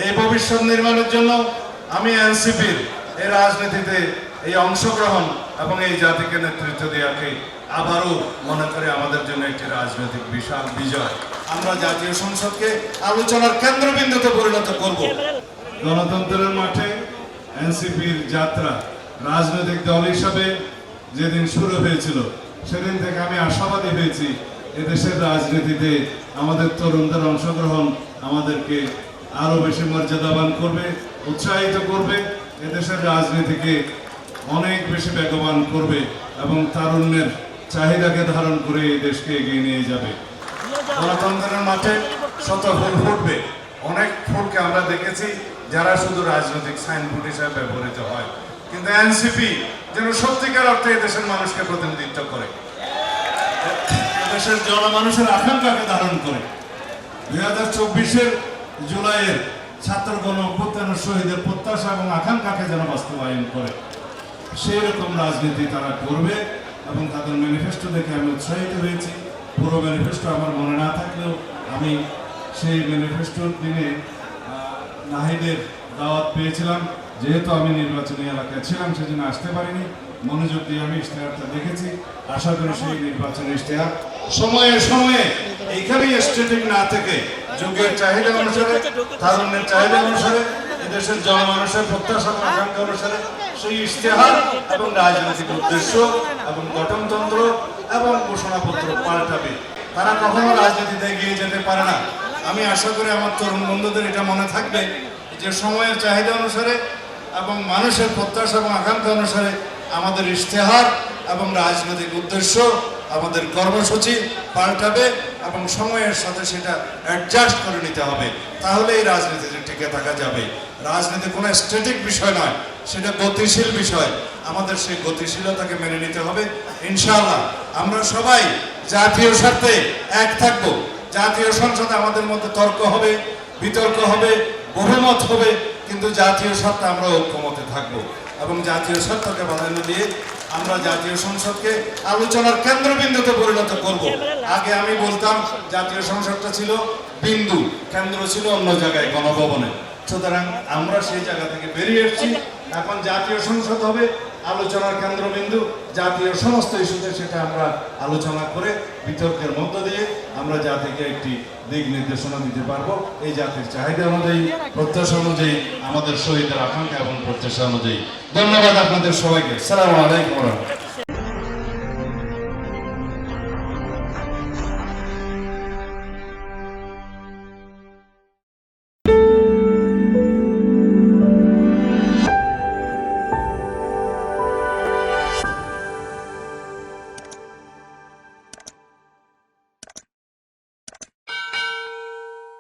এই ভবিষ্যৎ নির্মাণের জন্য আমি এনসিপির এই রাজনীতিতে এই অংশগ্রহণ এবং এই জাতিকে নেতৃত্ব দেওয়াকে আবারও মনে করে আমাদের জন্য একটি রাজনৈতিক বিশাল বিজয়। আমরা জাতীয় সংসদকে আলোচনার কেন্দ্রবিন্দুতে পরিণত করব। গণতন্ত্রের মাঠে এনসিপির যাত্রা রাজনৈতিক দল হিসাবে যেদিন শুরু হয়েছিল সেদিন থেকে আমি আশাবাদী হয়েছি এদেশের রাজনীতিতে আমাদের তরুণদের অংশগ্রহণ আমাদেরকে আরো বেশি মর্যাদাবান করবে, উৎসাহিত করবে, এদেশের রাজনীতিকে অনেক বেশি বেগবান করবে এবং তারুণ্যের চাহিদাকে ধারণ করে এই দেশকে এগিয়ে নিয়ে যাবে। গণতন্ত্রের মাঠে শত ফুল ফুটবে, অনেক ফুলকে আমরা দেখেছি যারা শুধু রাজনৈতিক সাইনবোর্ড হিসেবে ব্যবহৃত হয়, কিন্তু এনসিপি যেন সত্যিকার অর্থে এদেশের মানুষকে প্রতিনিধিত্ব করে, দেশের জনমানুষের আকাঙ্ক্ষাকে ধারণ করে। 2024-এর জুলাইয়ের ছাত্র গণ অভ্যুত্থান শহীদের প্রত্যাশা এবং আকাঙ্ক্ষাকে যেন বাস্তবায়ন করে, সেই রকম রাজনীতি তারা করবে এবং তাদের ম্যানিফেস্টো দেখে আমি উৎসাহিত হয়েছি। পুরো ম্যানিফেস্টো আমার মনে না থাকলেও আমি সেই ম্যানিফেস্টোর দিনে নাহিদের দাওয়াত পেয়েছিলাম, যেহেতু আমি নির্বাচনী এলাকায় ছিলাম সেজন্য আসতে পারিনি। মনোযোগ দিয়ে আমি ইশতেহারটা দেখেছি, আশা করি সেই নির্বাচনী ইশতেহার সময়ে সময়ে এইখানেই স্ট্যাটিক না থেকে যুগের চাহিদা অনুসারে, তারুণ্যের চাহিদা অনুসারে, এদেশের জনমানুষের প্রত্যাশা আকাঙ্ক্ষা অনুসারে সেই ইশতেহার এবং রাজনৈতিক উদ্দেশ্য এবং গঠনতন্ত্র এবং ঘোষণাপত্র পাল্টাবে। তারা কখনো রাজনীতিতে এগিয়ে যেতে পারে না। আমি আশা করি আমার তরুণ বন্ধুদের এটা মনে থাকবে যে সময়ের চাহিদা অনুসারে এবং মানুষের প্রত্যাশা এবং আকাঙ্ক্ষা অনুসারে আমাদের ইশতেহার এবং রাজনৈতিক উদ্দেশ্য, আমাদের কর্মসূচি পাল্টাবে এবং সময়ের সাথে সেটা অ্যাডজাস্ট করে নিতে হবে। তাহলে এই রাজনীতিতে টিকে থাকা যাবে। রাজনীতি কোনো স্ট্যাটিক বিষয় নয়, সেটা গতিশীল বিষয়। আমাদের সেই গতিশীলতাকে মেনে নিতে হবে। ইনশাআল্লাহ আমরা সবাই জাতীয় স্বার্থে এক থাকব। জাতীয় সংসদে আমাদের মধ্যে তর্ক হবে, বিতর্ক হবে, বহুমত হবে, কিন্তু জাতীয় স্বার্থে আমরা ঐক্যমতে থাকব এবং জাতীয় স্বার্থকে প্রাধান্য দিয়ে আমরা জাতীয় সংসদকে আলোচনার কেন্দ্রবিন্দুতে পরিণত করব। আগে আমি বলতাম জাতীয় সংসদটা ছিল বিন্দু, কেন্দ্র ছিল অন্য জায়গায়, গণভবনে। সুতরাং আমরা সেই জায়গা থেকে বেরিয়ে এসেছি। এখন জাতীয় সংসদ হবে আলোচনার কেন্দ্রবিন্দু। জাতীয় সমস্ত ইস্যুতে সেটা আমরা আলোচনা করে বিতর্কের মধ্য দিয়ে আমরা জাতিকে একটি দিক নির্দেশনা দিতে পারবো, এই জাতির চাহিদা অনুযায়ী, প্রত্যাশা অনুযায়ী, আমাদের শহীদের আকাঙ্ক্ষা এবং প্রত্যাশা অনুযায়ী। ধন্যবাদ আপনাদের সবাইকে। আসসালামু আলাইকুম।